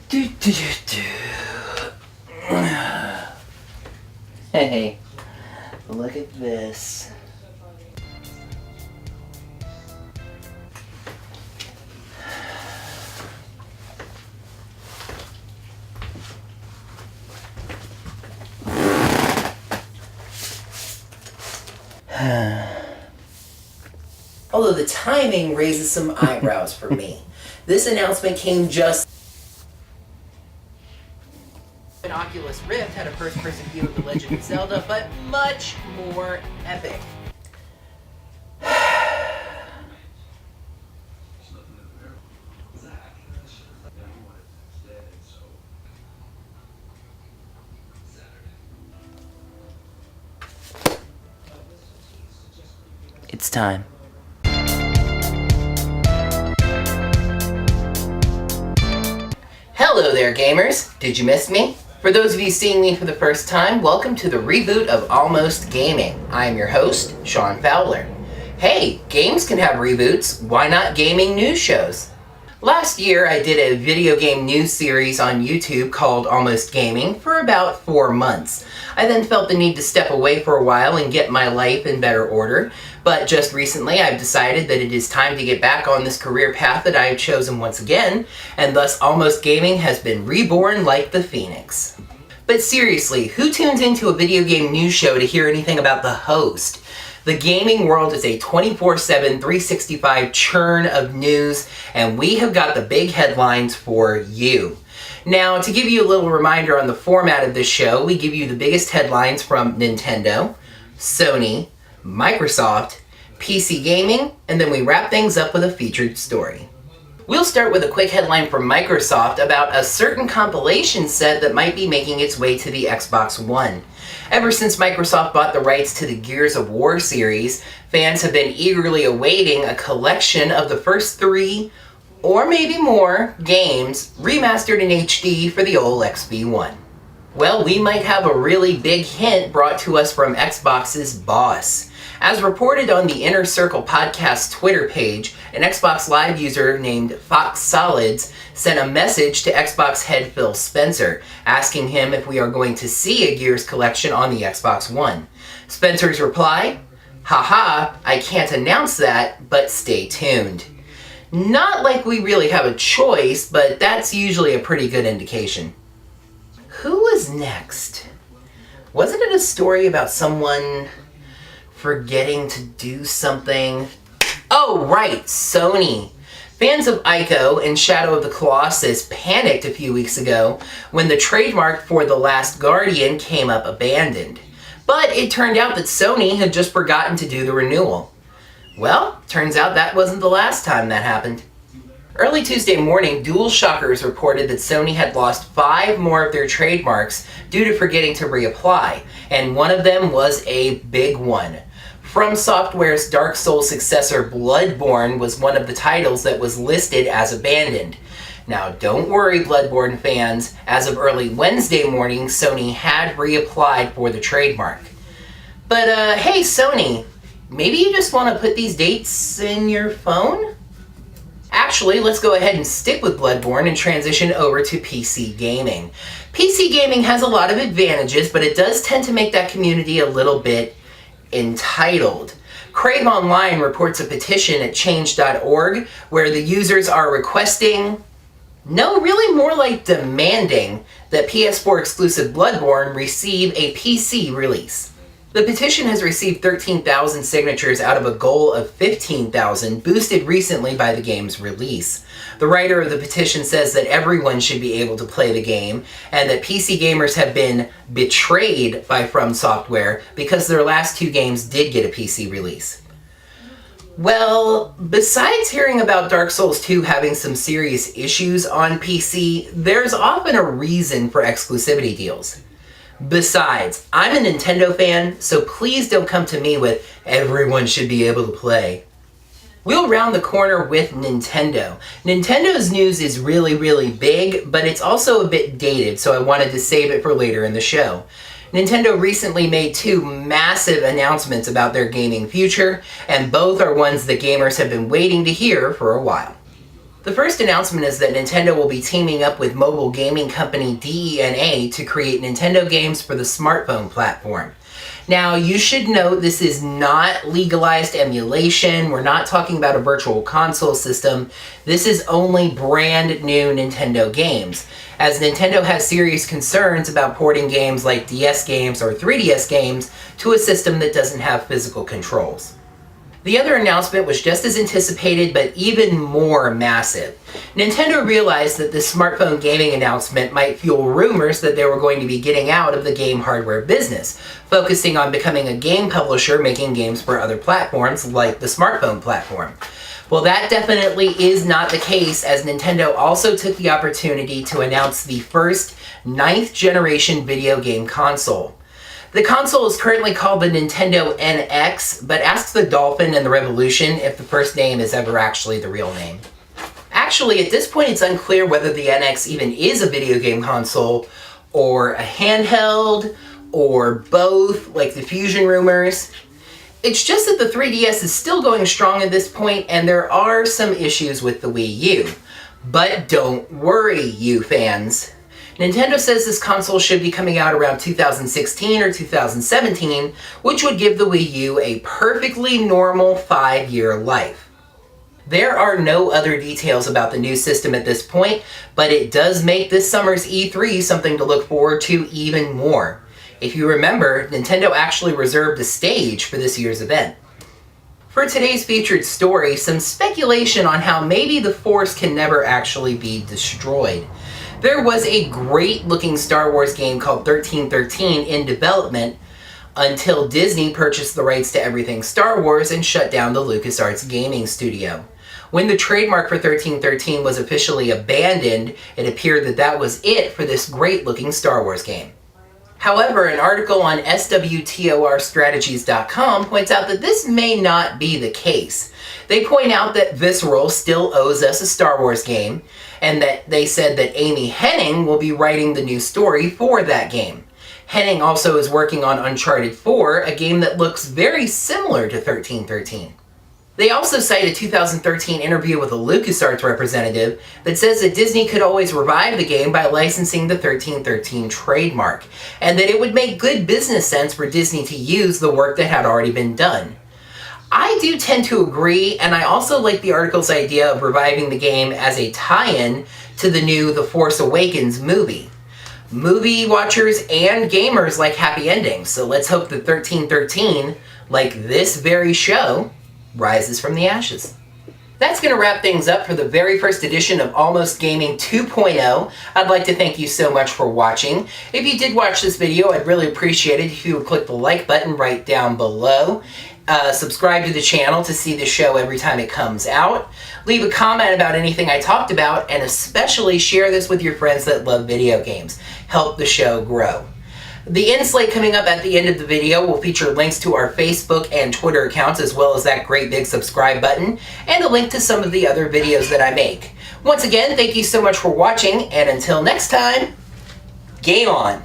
Do, do, do, do. Hey, look at this. Although the timing raises some eyebrows for me. This announcement came just... An Oculus Rift had a first-person view of The Legend of Zelda, but much more epic. It's time. Hello there, gamers! Did you miss me? For those of you seeing me for the first time, welcome to the reboot of Almost Gaming. I am your host, Sean Fowler. Hey, games can have reboots, why not gaming news shows? Last year, I did a video game news series on YouTube called Almost Gaming for about 4 months. I then felt the need to step away for a while and get my life in better order, but just recently I've decided that it is time to get back on this career path that I have chosen once again, and thus Almost Gaming has been reborn like the Phoenix. But seriously, who tunes into a video game news show to hear anything about the host? The gaming world is a 24/7, 365 churn of news, and we have got the big headlines for you. Now, to give you a little reminder on the format of this show, we give you the biggest headlines from Nintendo, Sony, Microsoft, PC Gaming, and then we wrap things up with a featured story. We'll start with a quick headline from Microsoft about a certain compilation set that might be making its way to the Xbox One. Ever since Microsoft bought the rights to the Gears of War series, fans have been eagerly awaiting a collection of the first 3, or maybe more, games remastered in HD for the old XB One. Well, we might have a really big hint brought to us from Xbox's boss. As reported on the Inner Circle podcast Twitter page, an Xbox Live user named Fox Solids sent a message to Xbox head Phil Spencer, asking him if we are going to see a Gears collection on the Xbox One. Spencer's reply, "Haha, I can't announce that, but stay tuned." Not like we really have a choice, but that's usually a pretty good indication. Who was next? Wasn't it a story about someone forgetting to do something? Oh, right, Sony. Fans of Ico and Shadow of the Colossus panicked a few weeks ago when the trademark for The Last Guardian came up abandoned. But it turned out that Sony had just forgotten to do the renewal. Well, turns out that wasn't the last time that happened. Early Tuesday morning, DualShockers reported that Sony had lost 5 more of their trademarks due to forgetting to reapply, and one of them was a big one. From Software's Dark Souls successor Bloodborne was one of the titles that was listed as abandoned. Now don't worry, Bloodborne fans, as of early Wednesday morning, Sony had reapplied for the trademark. But hey Sony, maybe you just want to put these dates in your phone? Actually, let's go ahead and stick with Bloodborne and transition over to PC gaming. PC gaming has a lot of advantages, but it does tend to make that community a little bit entitled. Crave Online reports a petition at change.org where the users are requesting, no, really more like demanding, that PS4 exclusive Bloodborne receive a PC release. The petition has received 13,000 signatures out of a goal of 15,000, boosted recently by the game's release. The writer of the petition says that everyone should be able to play the game, and that PC gamers have been betrayed by From Software because their last 2 games did get a PC release. Well, besides hearing about Dark Souls 2 having some serious issues on PC, there's often a reason for exclusivity deals. Besides, I'm a Nintendo fan, so please don't come to me with everyone should be able to play. We'll round the corner with Nintendo. Nintendo's news is really big, but it's also a bit dated, so I wanted to save it for later in the show. Nintendo recently made 2 massive announcements about their gaming future, and both are ones that gamers have been waiting to hear for a while. The first announcement is that Nintendo will be teaming up with mobile gaming company DENA to create Nintendo games for the smartphone platform. Now, you should note this is not legalized emulation. We're not talking about a virtual console system. This is only brand new Nintendo games, as Nintendo has serious concerns about porting games like DS games or 3DS games to a system that doesn't have physical controls. The other announcement was just as anticipated, but even more massive. Nintendo realized that this smartphone gaming announcement might fuel rumors that they were going to be getting out of the game hardware business, focusing on becoming a game publisher making games for other platforms like the smartphone platform. Well, that definitely is not the case, as Nintendo also took the opportunity to announce the first 9th generation video game console. The console is currently called the Nintendo NX, but ask the Dolphin and the Revolution if the first name is ever actually the real name. Actually, at this point it's unclear whether the NX even is a video game console, or a handheld, or both, like the Fusion rumors. It's just that the 3DS is still going strong at this point, and there are some issues with the Wii U. But don't worry, you fans. Nintendo says this console should be coming out around 2016 or 2017, which would give the Wii U a perfectly normal 5-year life. There are no other details about the new system at this point, but it does make this summer's E3 something to look forward to even more. If you remember, Nintendo actually reserved a stage for this year's event. For today's featured story, some speculation on how maybe the Force can never actually be destroyed. There was a great-looking Star Wars game called 1313 in development until Disney purchased the rights to everything Star Wars and shut down the LucasArts gaming studio. When the trademark for 1313 was officially abandoned, it appeared that that was it for this great-looking Star Wars game. However, an article on swtorstrategies.com points out that this may not be the case. They point out that Visceral still owes us a Star Wars game, and that they said that Amy Hennig will be writing the new story for that game. Hennig also is working on Uncharted 4, a game that looks very similar to 1313. They also cite a 2013 interview with a LucasArts representative that says that Disney could always revive the game by licensing the 1313 trademark, and that it would make good business sense for Disney to use the work that had already been done. I do tend to agree, and I also like the article's idea of reviving the game as a tie-in to the new The Force Awakens movie. Movie watchers and gamers like happy endings, so let's hope that 1313, like this very show, rises from the ashes. That's going to wrap things up for the very first edition of Almost Gaming 2.0. I'd like to thank you so much for watching. If you did watch this video, I'd really appreciate it if you would click the like button right down below. Subscribe to the channel to see the show every time it comes out. Leave a comment about anything I talked about, and especially share this with your friends that love video games. Help the show grow. The end slate coming up at the end of the video will feature links to our Facebook and Twitter accounts, as well as that great big subscribe button, and a link to some of the other videos that I make. Once again, thank you so much for watching, and until next time, game on!